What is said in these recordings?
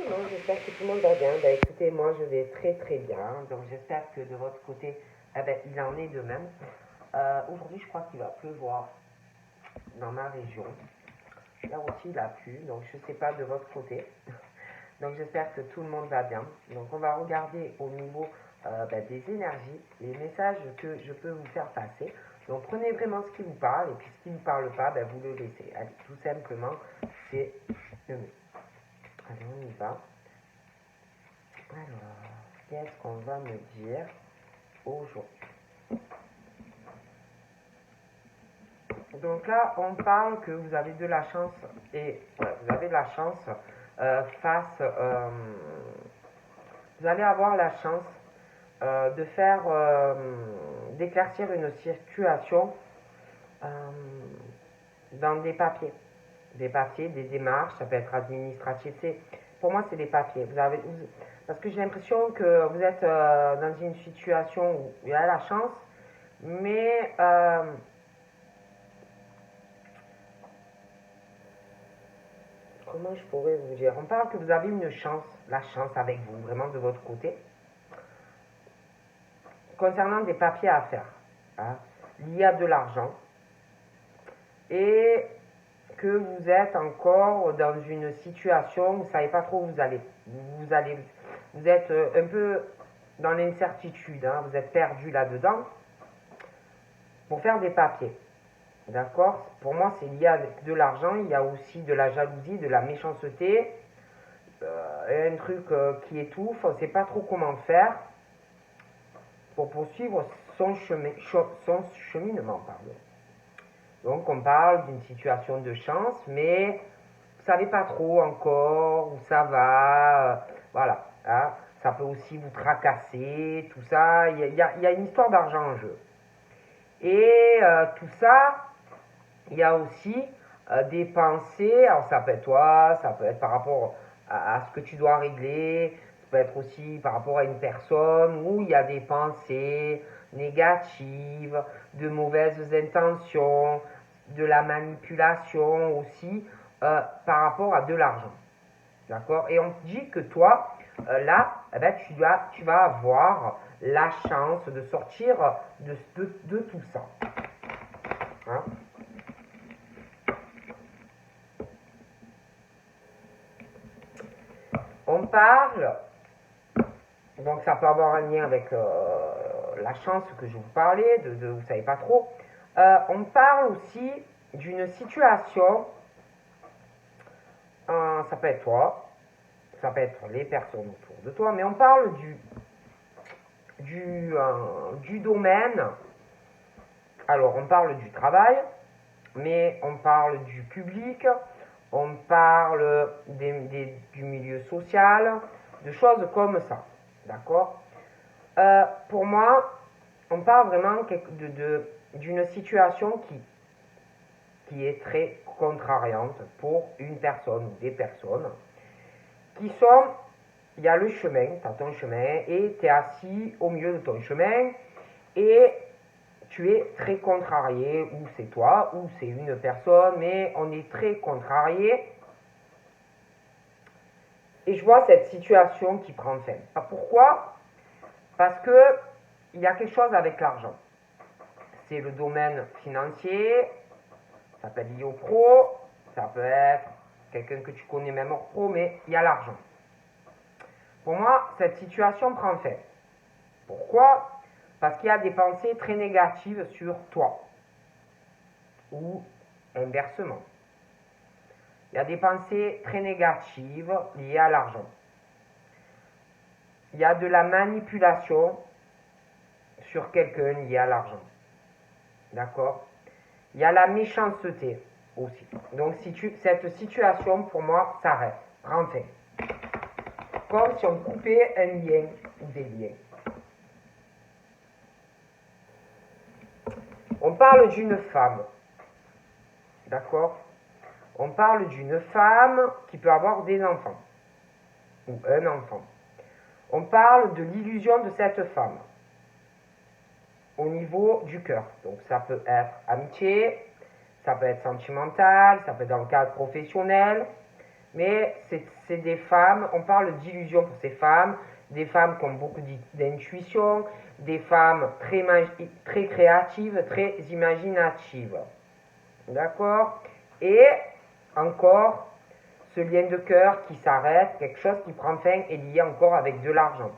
tout le monde, j'espère que tout le monde va bien. Ben, écoutez, moi je vais très très bien, donc j'espère que de votre côté, il en est de même. Aujourd'hui, je crois qu'il va pleuvoir dans ma région. Là aussi, il a plu, donc je ne sais pas de votre côté. Donc j'espère que tout le monde va bien. Donc on va regarder au niveau des énergies, les messages que je peux vous faire passer. Donc prenez vraiment ce qui vous parle, et puis ce qui ne vous parle pas, vous le laissez. Allez, tout simplement, c'est le mieux. Allez, on y va. Alors, qu'est-ce qu'on va me dire aujourd'hui? Donc là, on parle que vous avez de la chance et vous avez de la chance vous allez avoir la chance de faire, d'éclaircir une situation euh, dans des papiers. Des papiers, des démarches, ça peut être administratif. Pour moi, c'est des papiers. Parce que j'ai l'impression que vous êtes dans une situation où il y a la chance, mais comment je pourrais vous dire? On parle que vous avez une chance, la chance avec vous, vraiment de votre côté, concernant des papiers à faire. Hein. Il y a de l'argent et que vous êtes encore dans une situation où vous ne savez pas trop où vous allez. Vous êtes un peu dans l'incertitude, hein, vous êtes perdu là-dedans pour faire des papiers. D'accord? Pour moi, c'est lié avec de l'argent, il y a aussi de la jalousie, de la méchanceté, un truc qui étouffe, on ne sait pas trop comment faire pour poursuivre son cheminement. Pardon. Donc on parle d'une situation de chance, mais vous ne savez pas trop encore où ça va, voilà. Hein. Ça peut aussi vous tracasser, tout ça, il y a une histoire d'argent en jeu. Et tout ça, il y a aussi des pensées, alors ça peut être toi, ça peut être par rapport à ce que tu dois régler, ça peut être aussi par rapport à une personne où il y a des pensées négatives, de mauvaises intentions, de la manipulation aussi par rapport à de l'argent. D'accord? Et on te dit que toi, là, tu vas avoir la chance de sortir de tout ça. Hein? On parle, donc ça peut avoir un lien avec la chance que je vous parlais, vous ne savez pas trop. On parle aussi d'une situation, ça peut être toi, ça peut être les personnes autour de toi, mais on parle du domaine. Alors, on parle du travail, mais on parle du public, on parle du milieu social, de choses comme ça. D'accord? Pour moi, on parle vraiment d'une situation qui est très contrariante pour une personne ou des personnes qui sont, il y a le chemin, tu as ton chemin et tu es assis au milieu de ton chemin et tu es très contrarié, ou c'est toi, ou c'est une personne, mais on est très contrarié. Et je vois cette situation qui prend fin. Pourquoi? Parce que il y a quelque chose avec l'argent. C'est le domaine financier, ça peut être lié au pro, ça peut être quelqu'un que tu connais même hors pro, mais il y a l'argent. Pour moi, cette situation prend fin. Pourquoi? Parce qu'il y a des pensées très négatives sur toi. Ou inversement. Il y a des pensées très négatives liées à l'argent. Il y a de la manipulation sur quelqu'un lié à l'argent. D'accord? Il y a la méchanceté aussi. Donc cette situation, pour moi, s'arrête. Prend fin. Comme si on coupait un lien ou des liens. On parle d'une femme. D'accord? On parle d'une femme qui peut avoir des enfants. Ou un enfant. On parle de l'illusion de cette femme. Au niveau du cœur. Donc ça peut être amitié, ça peut être sentimental, ça peut être dans le cadre professionnel, Mais c'est des femmes, on parle d'illusion pour ces femmes, des femmes qui ont beaucoup d'intuition, des femmes très créatives, très imaginatives. D'accord? Et encore, ce lien de cœur qui s'arrête, quelque chose qui prend fin est lié encore avec de l'argent.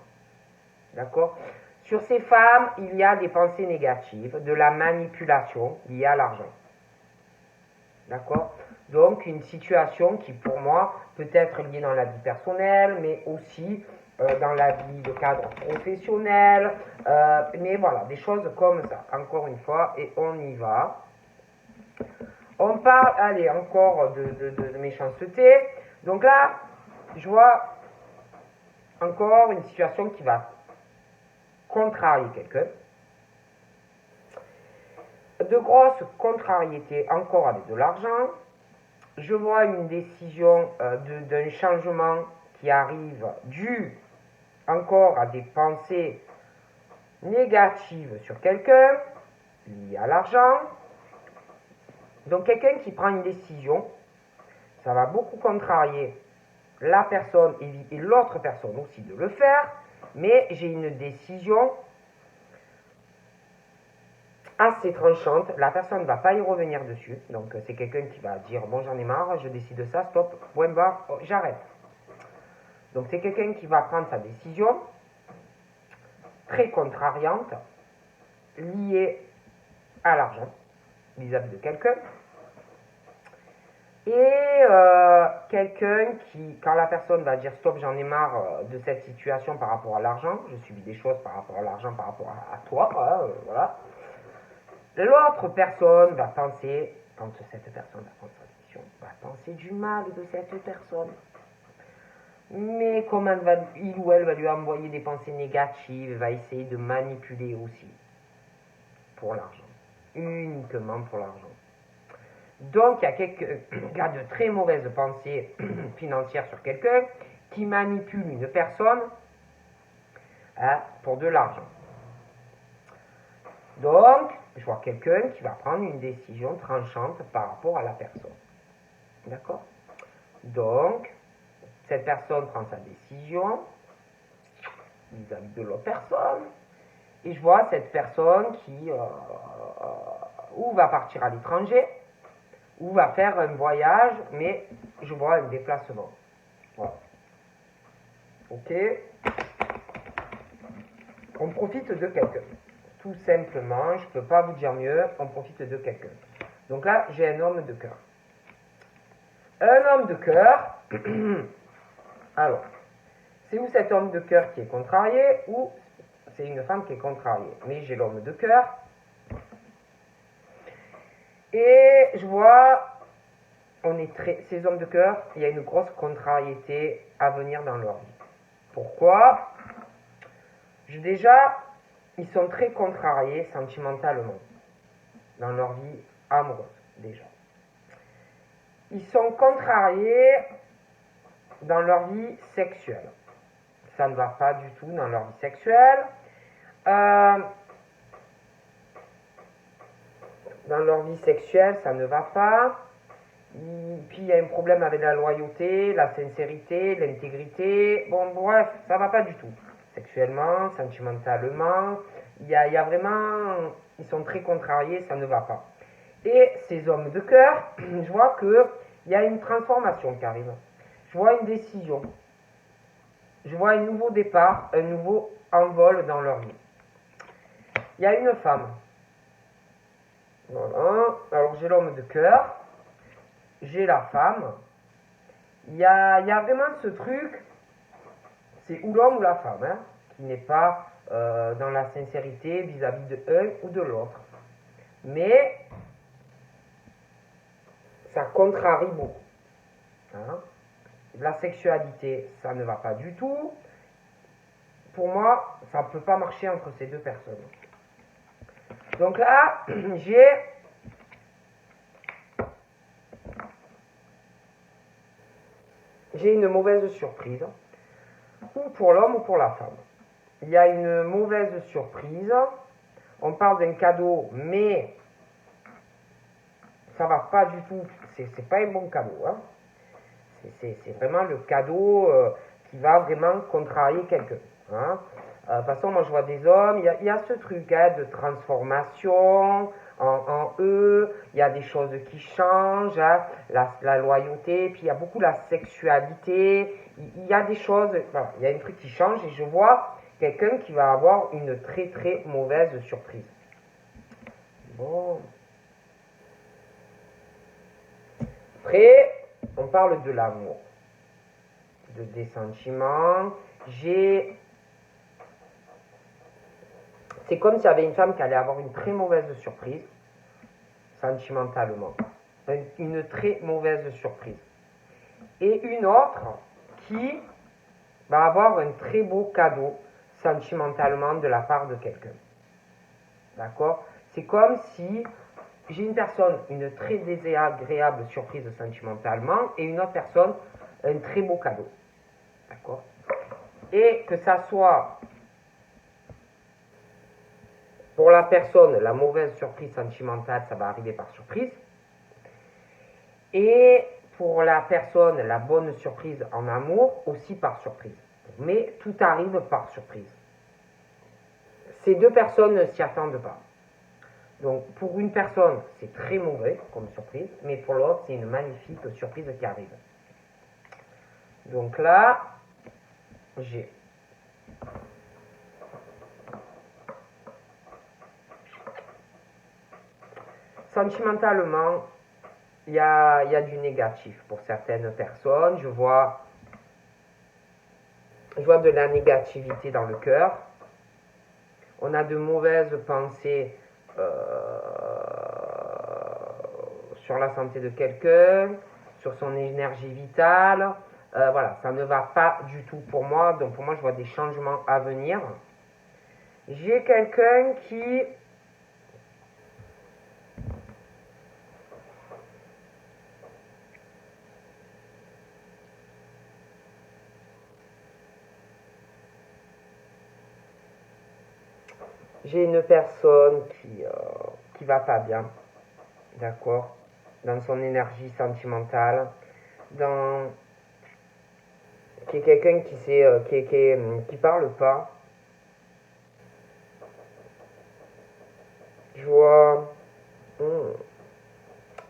D'accord? Sur ces femmes, il y a des pensées négatives, de la manipulation liée à l'argent. D'accord? Donc, une situation qui, pour moi, peut être liée dans la vie personnelle, mais aussi dans la vie de cadre professionnel. Mais voilà, des choses comme ça, encore une fois, et on y va. On parle, allez, encore de méchanceté. Donc là, je vois encore une situation qui va contrarier quelqu'un. De grosses contrariétés encore avec de l'argent. Je vois une décision d'un changement qui arrive dû encore à des pensées négatives sur quelqu'un, liées à l'argent. Donc quelqu'un qui prend une décision, ça va beaucoup contrarier la personne et l'autre personne aussi de le faire, mais j'ai une décision assez tranchante, la personne ne va pas y revenir dessus, donc c'est quelqu'un qui va dire bon j'en ai marre, je décide de ça, stop, point barre, oh, j'arrête. Donc c'est quelqu'un qui va prendre sa décision très contrariante, liée à l'argent, vis-à-vis de quelqu'un. Et quelqu'un qui, quand la personne va dire stop, j'en ai marre de cette situation par rapport à l'argent, je subis des choses par rapport à l'argent, par rapport à toi, voilà. L'autre personne va penser, quand cette personne va prendre sa décision, va penser du mal de cette personne. Mais comment il ou elle va lui envoyer des pensées négatives, va essayer de manipuler aussi pour l'argent, uniquement pour l'argent. Donc il y a quelqu'un qui a de très mauvaises pensées financières sur quelqu'un qui manipule une personne pour de l'argent. Donc, je vois quelqu'un qui va prendre une décision tranchante par rapport à la personne. D'accord? Donc, cette personne prend sa décision vis-à-vis de l'autre personne. Et je vois cette personne qui ou va partir à l'étranger, ou va faire un voyage, mais je vois un déplacement. Voilà. Ok? On profite de quelqu'un. Tout simplement, je ne peux pas vous dire mieux, on profite de quelqu'un. Donc là, j'ai un homme de cœur. Un homme de cœur, alors, c'est où cet homme de cœur qui est contrarié, ou c'est une femme qui est contrariée. Mais j'ai l'homme de cœur. Et je vois, ces hommes de cœur, il y a une grosse contrariété à venir dans leur vie. Pourquoi? Déjà, ils sont très contrariés sentimentalement dans leur vie amoureuse, déjà. Ils sont contrariés dans leur vie sexuelle. Ça ne va pas du tout dans leur vie sexuelle. Dans leur vie sexuelle, ça ne va pas. Puis il y a un problème avec la loyauté, la sincérité, l'intégrité. Bon, bref, ça ne va pas du tout. Sexuellement, sentimentalement, il y a vraiment... Ils sont très contrariés, ça ne va pas. Et ces hommes de cœur, je vois qu'il y a une transformation qui arrive. Je vois une décision. Je vois un nouveau départ, un nouveau envol dans leur vie. Il y a une femme. Voilà. Alors j'ai l'homme de cœur. J'ai la femme. Il y a vraiment ce truc, c'est ou l'homme ou la femme, hein, qui n'est pas dans la sincérité vis-à-vis de l'un ou de l'autre. Mais ça contrarie beaucoup. Hein. La sexualité, ça ne va pas du tout. Pour moi, ça ne peut pas marcher entre ces deux personnes. Donc là, j'ai une mauvaise surprise, ou pour l'homme ou pour la femme. Il y a une mauvaise surprise, on parle d'un cadeau, mais ça va pas du tout, c'est pas un bon cadeau. Hein. C'est vraiment le cadeau qui va vraiment contrarier quelqu'un. Hein. De toute façon, moi je vois des hommes, il y a ce truc hein, de transformation en eux, il y a des choses qui changent, hein, la loyauté, puis il y a beaucoup la sexualité, il y a des choses, voilà, il y a un truc qui change et je vois quelqu'un qui va avoir une très très mauvaise surprise. Bon. Après, on parle de l'amour, des sentiments. C'est comme s'il y avait une femme qui allait avoir une très mauvaise surprise, sentimentalement. Une très mauvaise surprise. Et une autre qui va avoir un très beau cadeau, sentimentalement, de la part de quelqu'un. D'accord? C'est comme si j'ai une personne, une très désagréable surprise sentimentalement, et une autre personne, un très beau cadeau. D'accord? Et que ça soit pour la personne, la mauvaise surprise sentimentale, ça va arriver par surprise. Et pour la personne, la bonne surprise en amour, aussi par surprise. Mais tout arrive par surprise. Ces deux personnes ne s'y attendent pas. Donc pour une personne, c'est très mauvais comme surprise, mais pour l'autre, c'est une magnifique surprise qui arrive. Donc là, j'ai sentimentalement, il y a du négatif pour certaines personnes. Je vois de la négativité dans le cœur. On a de mauvaises pensées sur la santé de quelqu'un, sur son énergie vitale. Voilà, ça ne va pas du tout pour moi. Donc pour moi, je vois des changements à venir. J'ai quelqu'un qui... J'ai une personne qui va pas bien, d'accord, dans son énergie sentimentale, qui est quelqu'un qui parle pas. Je vois,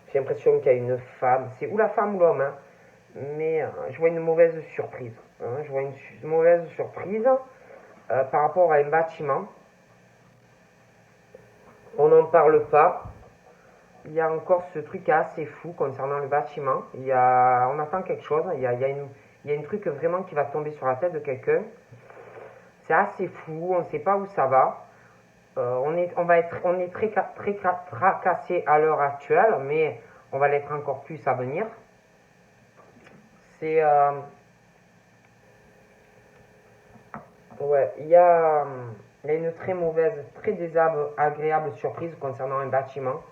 j'ai l'impression qu'il y a une femme, c'est ou la femme ou l'homme, hein, mais je vois une mauvaise surprise. Hein, je vois une mauvaise surprise par rapport à un bâtiment. On n'en parle pas. Il y a encore ce truc assez fou concernant le bâtiment. On attend quelque chose. Il y a une truc vraiment qui va tomber sur la tête de quelqu'un. C'est assez fou. On ne sait pas où ça va. On est très tracassé à l'heure actuelle, mais on va l'être encore plus à venir. Il y a une très mauvaise, très désagréable surprise concernant un bâtiment.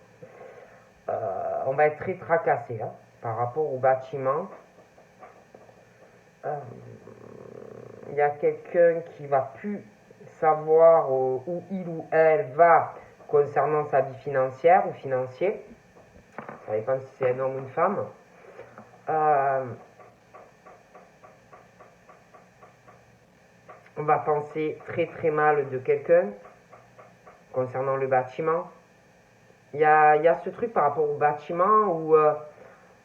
On va être très tracassé hein, par rapport au bâtiment. Il y a quelqu'un qui va plus savoir où il ou elle va concernant sa vie financière ou financier. Ça dépend si c'est un homme ou une femme. On va penser très très mal de quelqu'un concernant le bâtiment. Il y a ce truc par rapport au bâtiment où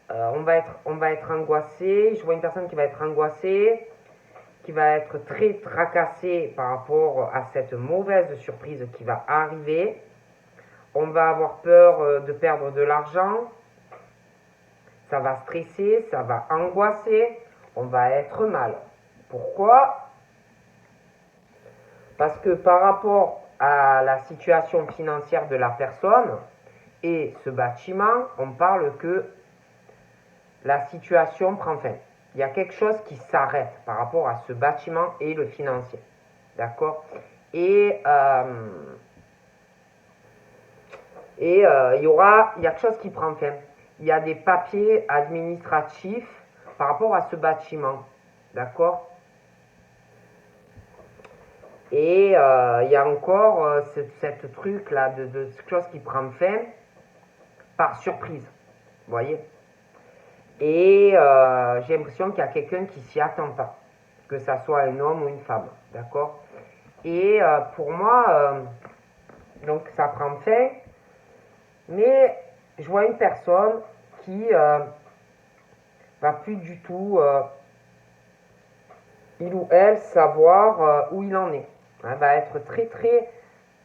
on va être angoissé. Je vois une personne qui va être angoissée, qui va être très tracassée par rapport à cette mauvaise surprise qui va arriver. On va avoir peur de perdre de l'argent. Ça va stresser, ça va angoisser. On va être mal. Pourquoi ? Parce que par rapport à la situation financière de la personne et ce bâtiment, on parle que la situation prend fin. Il y a quelque chose qui s'arrête par rapport à ce bâtiment et le financier. D'accord ? Et il y a quelque chose qui prend fin. Il y a des papiers administratifs par rapport à ce bâtiment. D'accord ? Et il y a encore cette truc-là de quelque chose qui prend fin par surprise. Vous voyez ? Et j'ai l'impression qu'il y a quelqu'un qui s'y attend pas, que ça soit un homme ou une femme, d'accord? Et pour moi, donc ça prend fin, mais je vois une personne qui va plus du tout, il ou elle, savoir où il en est. Elle va être très,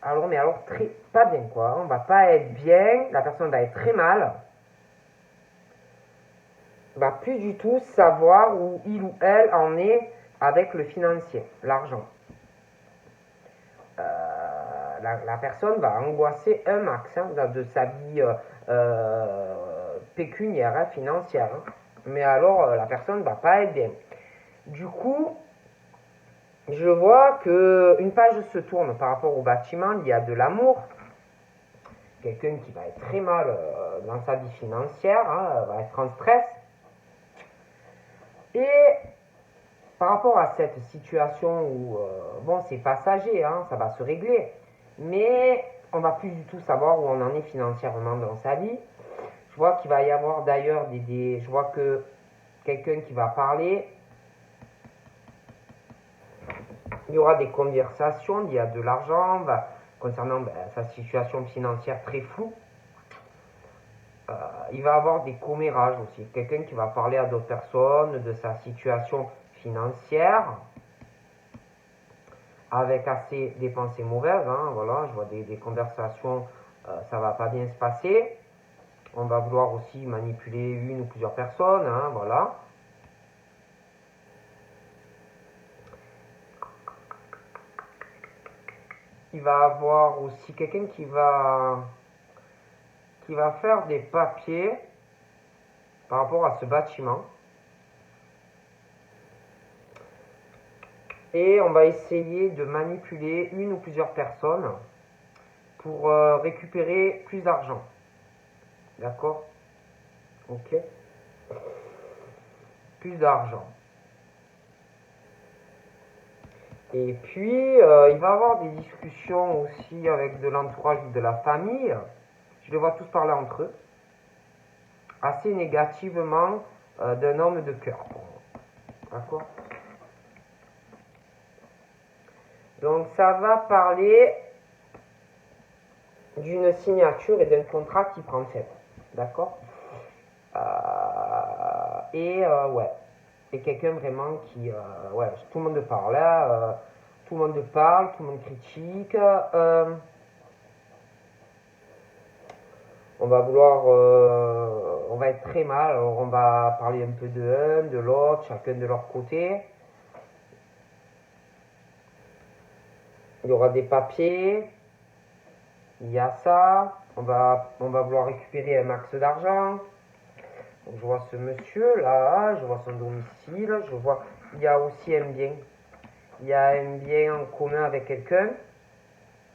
alors très, pas bien quoi. On va pas être bien, la personne va être très mal, va plus du tout savoir où il ou elle en est avec le financier, l'argent. La personne va angoisser un max hein, de sa vie pécuniaire, hein, financière. Hein. Mais alors, la personne ne va pas être bien. Du coup, je vois qu'une page se tourne par rapport au bâtiment, il y a de l'amour. Quelqu'un qui va être très mal dans sa vie financière, hein, va être en stress. Et par rapport à cette situation où, bon, c'est passager, hein, ça va se régler, mais on va plus du tout savoir où on en est financièrement dans sa vie. Je vois qu'il va y avoir d'ailleurs je vois que quelqu'un qui va parler, il y aura des conversations, il y a de l'argent, concernant sa situation financière très floue. Il va avoir des commérages aussi, quelqu'un qui va parler à d'autres personnes de sa situation financière, avec assez des pensées mauvaises, hein, voilà, je vois des conversations, ça va pas bien se passer. On va vouloir aussi manipuler une ou plusieurs personnes, hein, voilà. Il va avoir aussi quelqu'un qui va faire des papiers par rapport à ce bâtiment. Et on va essayer de manipuler une ou plusieurs personnes pour récupérer plus d'argent. D'accord? Ok. Plus d'argent. Et puis, il va y avoir des discussions aussi avec de l'entourage de la famille. Je les vois tous parler entre eux. Assez négativement d'un homme de cœur. D'accord? Donc, ça va parler d'une signature et d'un contrat qui prend fin. D'accord? Ouais. Et quelqu'un vraiment qui... ouais, tout le monde parle. Là, tout le monde parle, tout le monde critique. On va vouloir... on va être très mal. Alors, on va parler un peu de l'un, de l'autre, chacun de leur côté. Il y aura des papiers. Il y a ça. On va vouloir récupérer un max d'argent. Donc, je vois ce monsieur là, je vois son domicile, je vois, il y a aussi un bien. Il y a un bien en commun avec quelqu'un,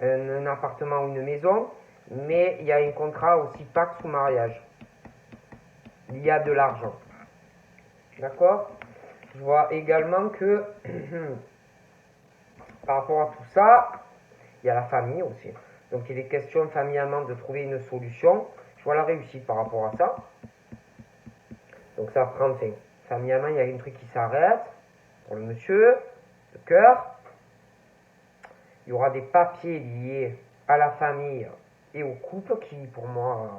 un appartement ou une maison, mais il y a un contrat aussi Pax ou mariage. Il y a de l'argent. D'accord? Je vois également que par rapport à tout ça, il y a la famille aussi. Donc il est question familialement de trouver une solution. Je vois la réussite par rapport à ça. Donc ça prend fin. Familialement, il y a un truc qui s'arrête pour le monsieur, le cœur. Il y aura des papiers liés à la famille et au couple qui, pour moi,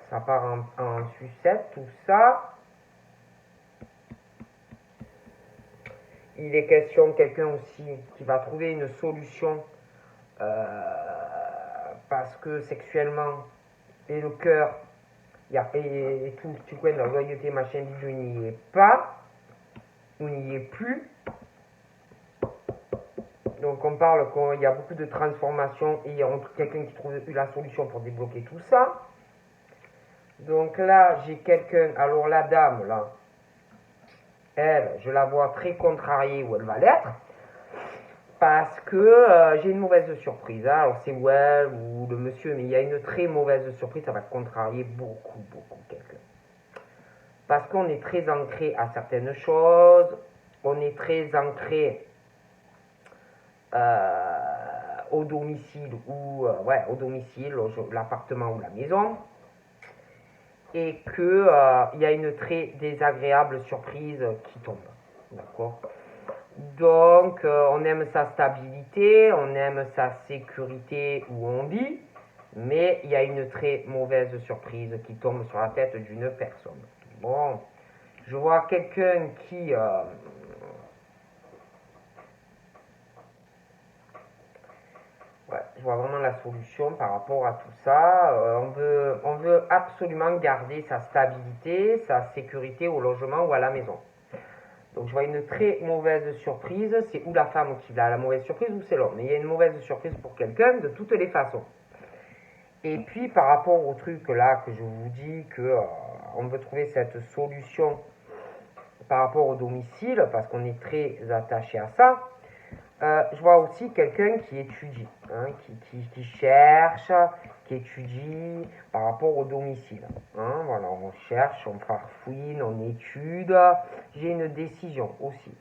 ça part en sucette, tout ça. Il est question de quelqu'un aussi qui va trouver une solution parce que sexuellement, et le cœur, et tout, tu connais, la loyauté, machin, bidou, n'y est pas, ou n'y est plus. Donc on parle qu'il y a beaucoup de transformations et il y a quelqu'un qui trouve la solution pour débloquer tout ça. Donc là, j'ai quelqu'un, alors la dame, là, elle, je la vois très contrariée où elle va l'être, parce que j'ai une mauvaise surprise. Hein. Alors c'est elle ou le monsieur, mais il y a une très mauvaise surprise, ça va contrarier beaucoup quelqu'un. Parce qu'on est très ancré à certaines choses, on est très ancré au domicile ou, ouais, au domicile, l'appartement ou la maison. et que il y a une très désagréable surprise qui tombe. D'accord? Donc, on aime sa stabilité, on aime sa sécurité où on vit, mais il y a une très mauvaise surprise qui tombe sur la tête d'une personne. Bon, je vois quelqu'un qui... ouais, je vois vraiment la solution par rapport à tout ça. On veut absolument garder sa stabilité, sa sécurité au logement ou à la maison. Donc je vois une très mauvaise surprise, c'est ou la femme qui a la mauvaise surprise ou c'est l'homme. Mais il y a une mauvaise surprise pour quelqu'un de toutes les façons. Et puis par rapport au truc là que je vous dis que on veut trouver cette solution par rapport au domicile, parce qu'on est très attaché à ça, je vois aussi quelqu'un qui étudie, hein, qui cherche, qui étudie par rapport au domicile. Hein, voilà, on cherche, on farfouine, on étude. J'ai une décision aussi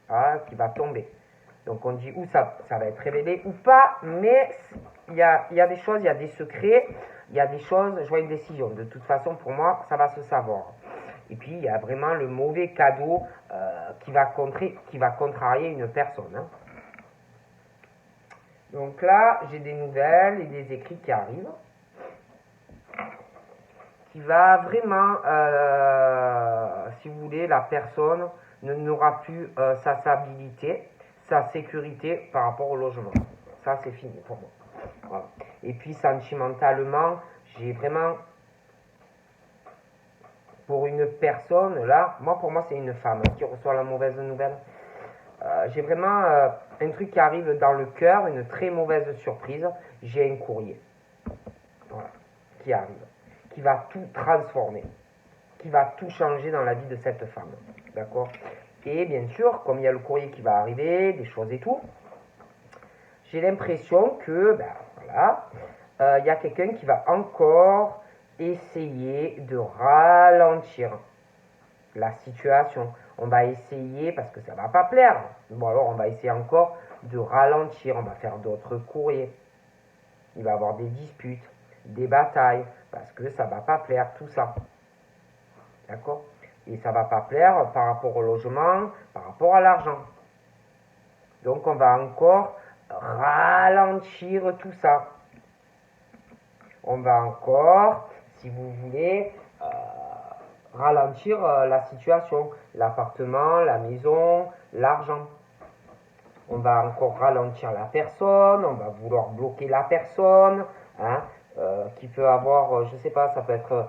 qui va tomber. Donc on dit où ça va être révélé ou pas, mais il y a des choses, il y a des secrets, il y a des choses, je vois une décision. De toute façon, pour moi, ça va se savoir. Et puis, il y a vraiment le mauvais cadeau qui va contrarier une personne. Hein. Donc là, j'ai des nouvelles et des écrits qui arrivent, qui va vraiment, si vous voulez, la personne n'aura plus sa stabilité, sa sécurité par rapport au logement. Ça, c'est fini pour moi. Voilà. Et puis, sentimentalement, j'ai vraiment, pour une personne, là, pour moi, c'est une femme qui reçoit la mauvaise nouvelle. J'ai vraiment un truc qui arrive dans le cœur, une très mauvaise surprise. J'ai un courrier, voilà, qui arrive, qui va tout transformer, qui va tout changer dans la vie de cette femme, d'accord? Et bien sûr, comme il y a le courrier qui va arriver, des choses et tout, j'ai l'impression que, voilà, il y a quelqu'un qui va encore essayer de ralentir la situation. On va essayer, parce que ça ne va pas plaire, bon alors on va essayer encore de ralentir, on va faire d'autres courriers. Il va y avoir des disputes, des batailles, parce que ça ne va pas plaire, tout ça. D'accord? Et ça ne va pas plaire par rapport au logement, par rapport à l'argent. Donc on va encore ralentir tout ça. On va encore, si vous voulez, ralentir la situation, l'appartement, la maison, l'argent. On va encore ralentir la personne, on va vouloir bloquer la personne, hein, qui peut avoir, je sais pas, ça peut être,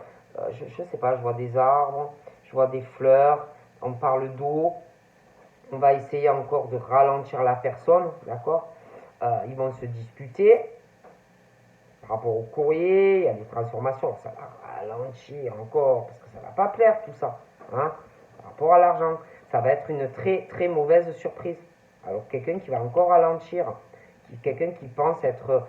je sais pas, je vois des arbres, je vois des fleurs, on parle d'eau, on va essayer encore de ralentir la personne, d'accord? Ils vont se disputer. Par rapport au courrier, il y a des transformations, ça va ralentir encore, parce que ça ne va pas plaire tout ça. Hein. Par rapport à l'argent, ça va être une très très mauvaise surprise. Alors quelqu'un qui va encore ralentir, quelqu'un qui pense être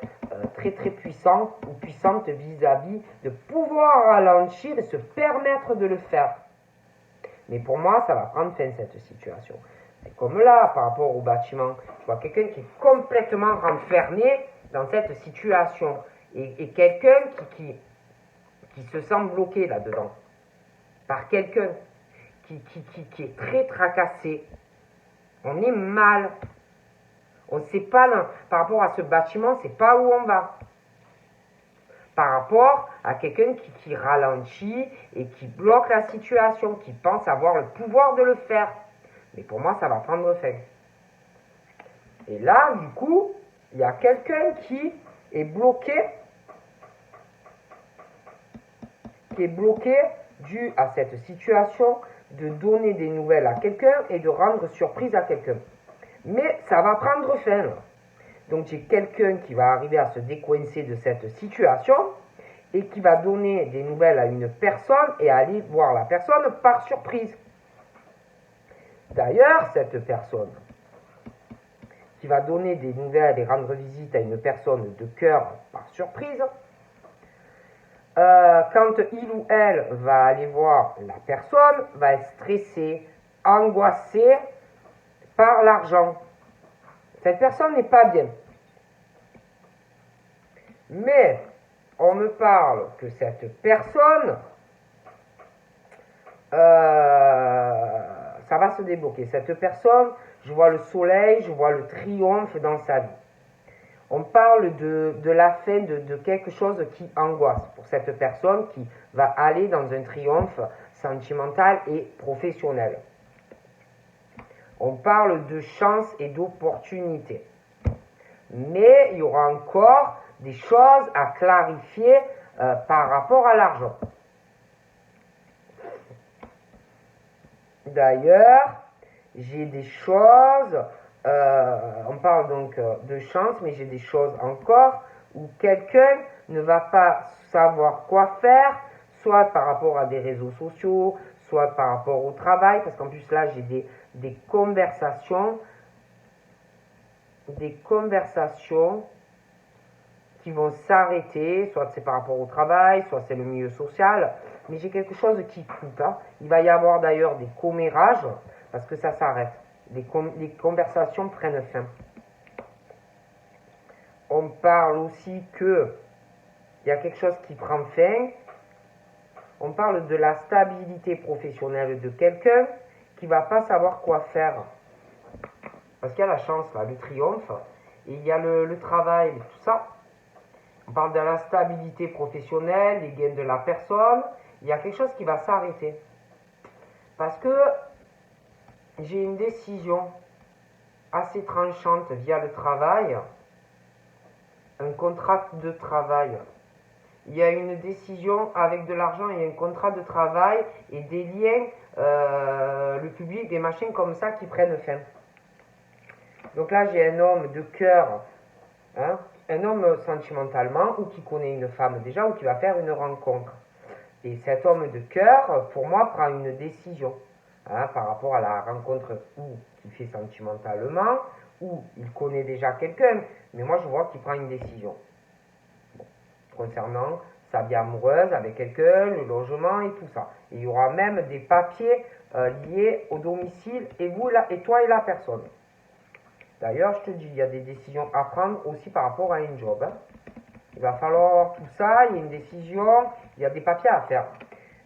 très très puissant ou puissante vis-à-vis de pouvoir ralentir et se permettre de le faire. Mais pour moi, ça va prendre fin cette situation. Et comme là, par rapport au bâtiment, je vois quelqu'un qui est complètement renfermé dans cette situation. Et quelqu'un qui se sent bloqué là-dedans, par quelqu'un qui est très tracassé. On est mal. On ne sait pas, par rapport à ce bâtiment, on ne sait pas où on va. Par rapport à quelqu'un qui ralentit et qui bloque la situation, qui pense avoir le pouvoir de le faire. Mais pour moi, ça va prendre fin. Et là, du coup, il y a quelqu'un qui est bloqué dû à cette situation de donner des nouvelles à quelqu'un et de rendre surprise à quelqu'un. Mais ça va prendre fin. Là. Donc j'ai quelqu'un qui va arriver à se décoincer de cette situation et qui va donner des nouvelles à une personne et aller voir la personne par surprise. D'ailleurs, cette personne qui va donner des nouvelles et rendre visite à une personne de cœur par surprise, quand il ou elle va aller voir la personne, va être stressé, angoissé par l'argent. Cette personne n'est pas bien. Mais on me parle que cette personne ça va se débloquer. Cette personne, je vois le soleil, je vois le triomphe dans sa vie. On parle de la fin de quelque chose qui angoisse pour cette personne qui va aller dans un triomphe sentimental et professionnel. On parle de chance et d'opportunité. Mais il y aura encore des choses à clarifier par rapport à l'argent. D'ailleurs, j'ai des choses, on parle donc de chance, mais j'ai des choses encore où quelqu'un ne va pas savoir quoi faire, soit par rapport à des réseaux sociaux, soit par rapport au travail, parce qu'en plus là, j'ai des conversations qui vont s'arrêter, soit c'est par rapport au travail, soit c'est le milieu social, mais j'ai quelque chose qui coupe. Hein. Il va y avoir d'ailleurs des commérages, parce que ça s'arrête. Les conversations prennent fin. On parle aussi que il y a quelque chose qui prend fin. On parle de la stabilité professionnelle de quelqu'un qui ne va pas savoir quoi faire. Parce qu'il y a la chance, là, le triomphe, et il y a le travail, tout ça. On parle de la stabilité professionnelle, les gains de la personne. Il y a quelque chose qui va s'arrêter. Parce que j'ai une décision assez tranchante via le travail, un contrat de travail. Il y a une décision avec de l'argent et un contrat de travail et des liens, le public, des machines comme ça qui prennent fin. Donc là, j'ai un homme de cœur, hein, un homme sentimentalement, ou qui connaît une femme déjà, ou qui va faire une rencontre. Et cet homme de cœur, pour moi, prend une décision hein, par rapport à la rencontre ou qu'il fait sentimentalement, ou il connaît déjà quelqu'un, mais moi je vois qu'il prend une décision. Bon. Concernant sa vie amoureuse avec quelqu'un, le logement et tout ça. Et il y aura même des papiers liés au domicile et vous et toi et la personne. D'ailleurs, je te dis, il y a des décisions à prendre aussi par rapport à un job. Hein. Il va falloir tout ça, il y a une décision, il y a des papiers à faire.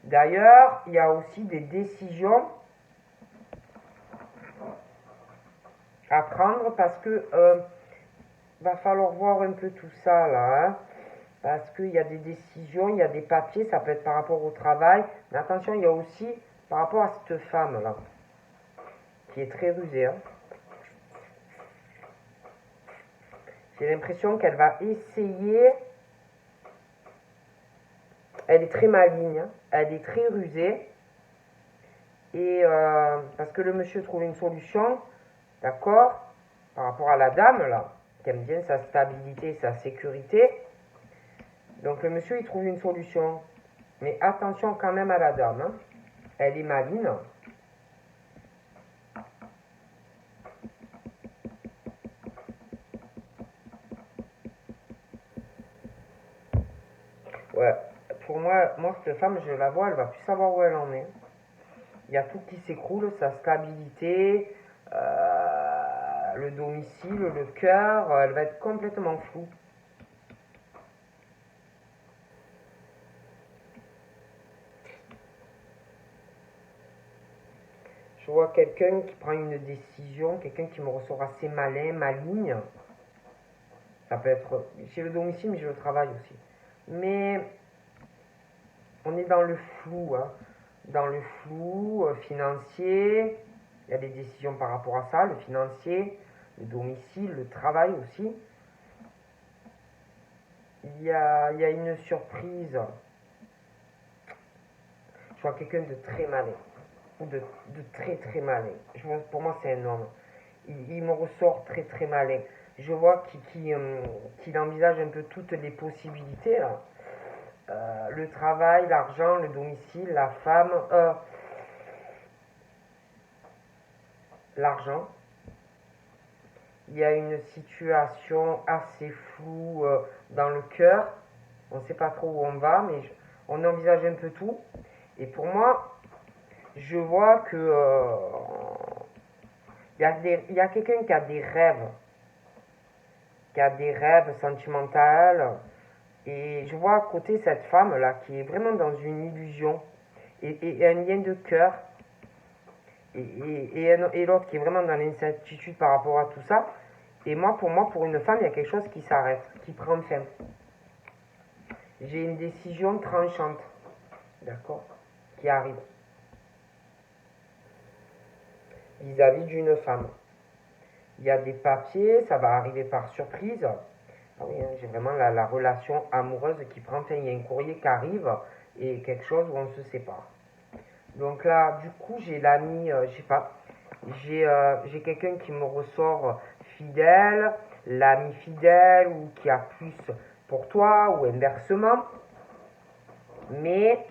D'ailleurs, il y a aussi des décisions à prendre parce que va falloir voir un peu tout ça là. Hein, parce qu'il y a des décisions, il y a des papiers, ça peut être par rapport au travail. Mais attention, il y a aussi par rapport à cette femme là, qui est très rusée. Hein. J'ai l'impression qu'elle va essayer. Elle est très maligne, hein. Elle est très rusée. Et parce que le monsieur trouve une solution, d'accord, par rapport à la dame, là, qui aime bien sa stabilité, sa sécurité. Donc le monsieur, il trouve une solution. Mais attention quand même à la dame. Hein. Elle est maligne. Ouais, pour moi, cette femme, je la vois, elle va plus savoir où elle en est. Il y a tout qui s'écroule, sa stabilité, le domicile, le cœur, elle va être complètement floue. Je vois quelqu'un qui prend une décision, quelqu'un qui me ressort assez malin, maligne. Ça peut être chez le domicile, mais chez le travail aussi. Mais on est dans le flou, hein. Dans le flou financier. Il y a des décisions par rapport à ça, le financier, le domicile, le travail aussi. Il y a une surprise. Je vois quelqu'un de très malin. Ou de très très malin. Pour moi, c'est un homme. Il me ressort très très malin. Je vois qu'il envisage un peu toutes les possibilités là. Le travail, l'argent, le domicile, la femme, l'argent. Il y a une situation assez floue dans le cœur. On ne sait pas trop où on va, mais on envisage un peu tout. Et pour moi, je vois que il y a quelqu'un qui a des rêves sentimentaux. Et je vois à côté cette femme là qui est vraiment dans une illusion. et un lien de cœur, et l'autre qui est vraiment dans l'incertitude par rapport à tout ça. Et pour moi, pour une femme, il y a quelque chose qui s'arrête, qui prend fin. J'ai une décision tranchante, d'accord, qui arrive vis-à-vis d'une femme. Il y a des papiers, ça va arriver par surprise. Ah oui, hein, j'ai vraiment la relation amoureuse qui prend fin. Il y a un courrier qui arrive et quelque chose où on se sépare. Donc là, du coup, j'ai l'ami, je sais pas, j'ai quelqu'un qui me ressort fidèle, l'ami fidèle ou qui a plus pour toi ou inversement. Mais,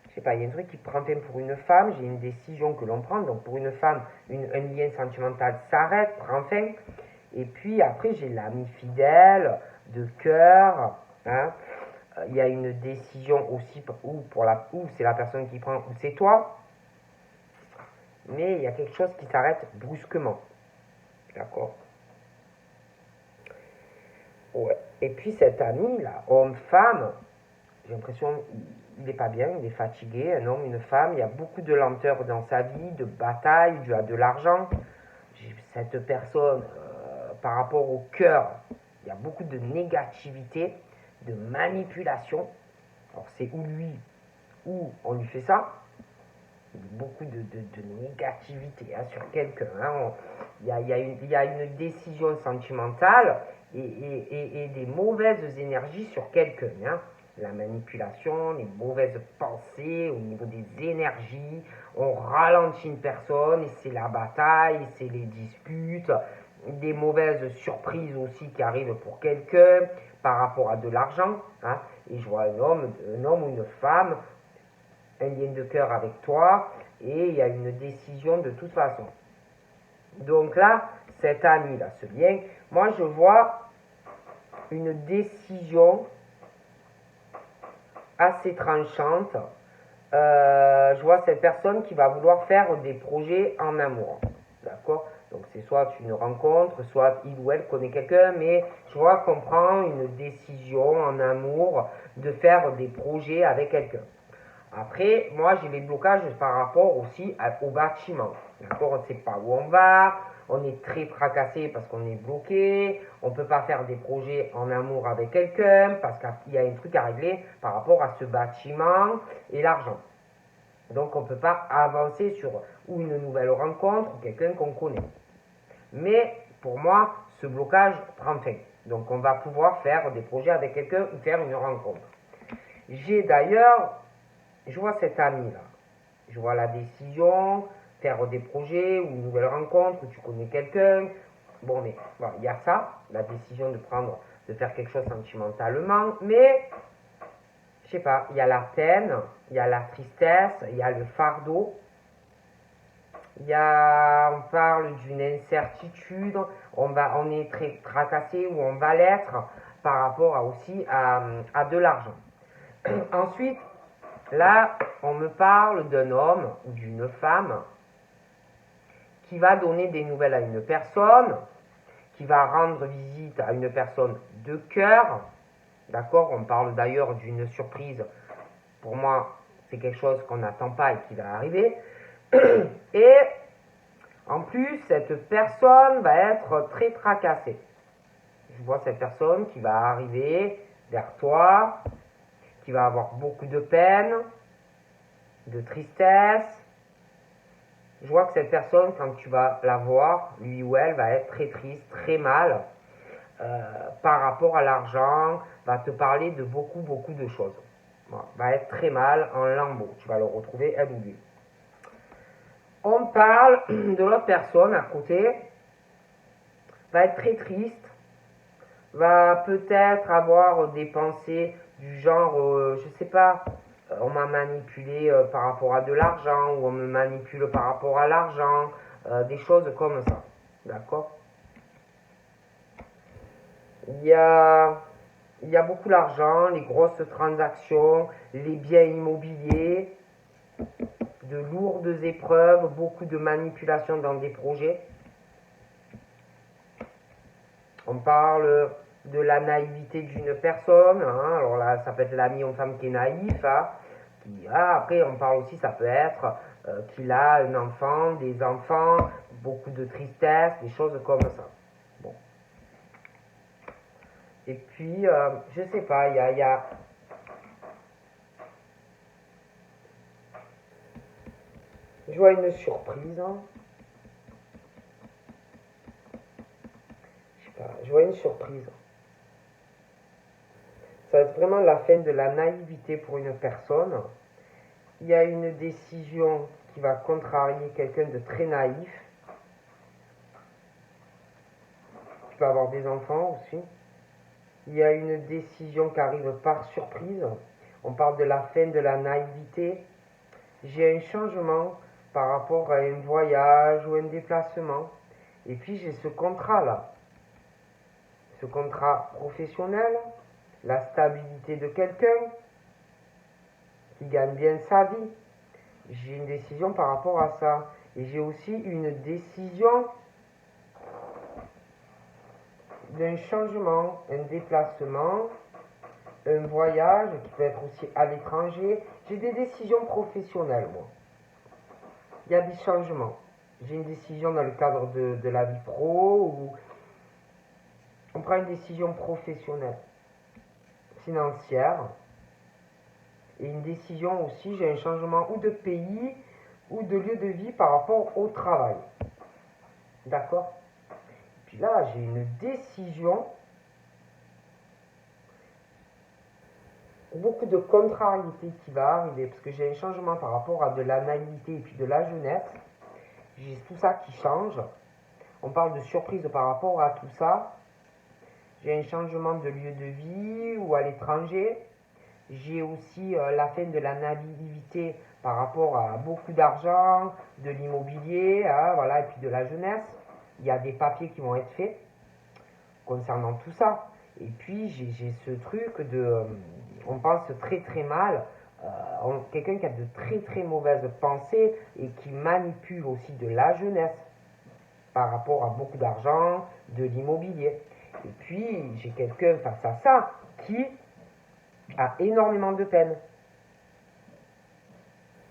je sais pas, il y a un truc qui prend fin pour une femme, j'ai une décision que l'on prend. Donc pour une femme, un lien sentimental s'arrête, prend fin. Et puis après, j'ai l'ami fidèle, de cœur, hein. Il y a une décision aussi où c'est la personne qui prend, ou c'est toi. Mais il y a quelque chose qui s'arrête brusquement. D'accord? Ouais. Et puis cet ami là, homme-femme, j'ai l'impression il n'est pas bien, il est fatigué, un homme, une femme, il y a beaucoup de lenteur dans sa vie, de bataille, dû à de l'argent. Cette personne, par rapport au cœur, il y a beaucoup de négativité, de manipulation. Alors c'est ou lui, ou on lui fait ça. Beaucoup de négativité hein, sur quelqu'un. Hein. Il y a une décision sentimentale et des mauvaises énergies sur quelqu'un. Hein. La manipulation, les mauvaises pensées au niveau des énergies. On ralentit une personne et c'est la bataille, c'est les disputes. Des mauvaises surprises aussi qui arrivent pour quelqu'un par rapport à de l'argent. Hein. Et je vois un homme ou une femme, un lien de cœur avec toi et il y a une décision de toute façon. Donc là, cet ami-là, ce lien, moi je vois une décision assez tranchante. Je vois cette personne qui va vouloir faire des projets en amour. D'accord? Donc c'est soit une rencontre, soit il ou elle connaît quelqu'un, mais je vois qu'on prend une décision en amour de faire des projets avec quelqu'un. Après, moi, j'ai les blocages par rapport aussi au bâtiment. D'accord? On ne sait pas où on va. On est très tracassé parce qu'on est bloqué. On ne peut pas faire des projets en amour avec quelqu'un parce qu'il y a un truc à régler par rapport à ce bâtiment et l'argent. Donc, on ne peut pas avancer sur ou une nouvelle rencontre ou quelqu'un qu'on connaît. Mais, pour moi, ce blocage prend fin. Donc, on va pouvoir faire des projets avec quelqu'un ou faire une rencontre. J'ai d'ailleurs... Je vois cet ami-là. Je vois la décision, faire des projets ou une nouvelle rencontre où tu connais quelqu'un. Bon, mais voilà, il y a ça, la décision de faire quelque chose sentimentalement. Mais, je sais pas, il y a la peine, il y a la tristesse, il y a le fardeau. On parle d'une incertitude, on est très tracassé ou on va l'être par rapport aussi à de l'argent. Ensuite, là, on me parle d'un homme ou d'une femme qui va donner des nouvelles à une personne, qui va rendre visite à une personne de cœur. D'accord? On parle d'ailleurs d'une surprise. Pour moi, c'est quelque chose qu'on n'attend pas et qui va arriver. Et en plus, cette personne va être très tracassée. Je vois cette personne qui va arriver vers toi, qui va avoir beaucoup de peine, de tristesse. Je vois que cette personne, quand tu vas la voir, lui ou elle va être très triste, très mal par rapport à l'argent, va te parler de beaucoup de choses. Voilà, va être très mal en lambeaux. Tu vas le retrouver, elle ou lui. On parle de l'autre personne à côté, va être très triste, va peut-être avoir des pensées du genre, je sais pas, on m'a manipulé par rapport à de l'argent, ou on me manipule par rapport à l'argent, des choses comme ça. D'accord? Il y a beaucoup d'argent, les grosses transactions, les biens immobiliers, de lourdes épreuves, beaucoup de manipulations dans des projets. On parle de la naïveté d'une personne, hein. Alors là, ça peut être l'ami ou femme qui est naïf, hein, Après, on parle aussi, ça peut être qu'il a un enfant, des enfants, beaucoup de tristesse, des choses comme ça. Bon. Et puis, je sais pas, je vois une surprise. Hein. Je sais pas, je vois une surprise. Ça va être vraiment la fin de la naïveté pour une personne. Il y a une décision qui va contrarier quelqu'un de très naïf. Qui peut avoir des enfants aussi. Il y a une décision qui arrive par surprise. On parle de la fin de la naïveté. J'ai un changement par rapport à un voyage ou un déplacement. Et puis j'ai ce contrat-là. Ce contrat professionnel, la stabilité de quelqu'un qui gagne bien sa vie. J'ai une décision par rapport à ça. Et j'ai aussi une décision d'un changement, un déplacement, un voyage qui peut être aussi à l'étranger. J'ai des décisions professionnelles, moi. Il y a des changements. J'ai une décision dans le cadre de la vie pro ou on prend une décision professionnelle, financière. Et une décision aussi, j'ai un changement ou de pays ou de lieu de vie par rapport au travail. D'accord? Puis là, j'ai une décision, beaucoup de contrariété qui va arriver, parce que j'ai un changement par rapport à de la naïveté et puis de la jeunesse. J'ai tout ça qui change. On parle de surprise par rapport à tout ça. J'ai un changement de lieu de vie ou à l'étranger. J'ai aussi la fin de la naïveté par rapport à beaucoup d'argent, de l'immobilier, voilà, et puis de la jeunesse. Il y a des papiers qui vont être faits concernant tout ça. Et puis j'ai ce truc de, on pense très très mal, quelqu'un qui a de très très mauvaises pensées et qui manipule aussi de la jeunesse par rapport à beaucoup d'argent, de l'immobilier. Et puis j'ai quelqu'un face à ça qui a énormément de peine,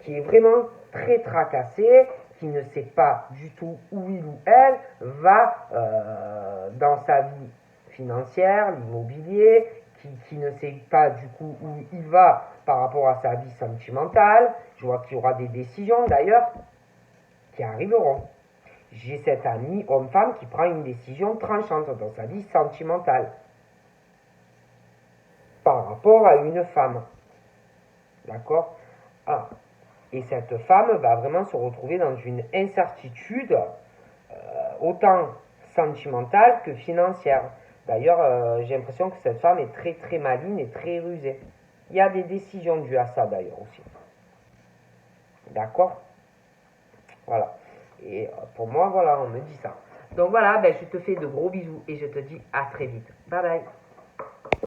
qui est vraiment très tracassé, qui ne sait pas du tout où il ou elle va dans sa vie financière, l'immobilier, qui ne sait pas du coup où il va par rapport à sa vie sentimentale. Je vois qu'il y aura des décisions d'ailleurs qui arriveront. J'ai cet ami homme-femme qui prend une décision tranchante dans sa vie sentimentale par rapport à une femme. D'accord? Et cette femme va vraiment se retrouver dans une incertitude autant sentimentale que financière. D'ailleurs, j'ai l'impression que cette femme est très très maligne et très rusée. Il y a des décisions dues à ça d'ailleurs aussi. D'accord? Voilà. Et pour moi, voilà, on me dit ça. Donc voilà, je te fais de gros bisous et je te dis à très vite. Bye bye.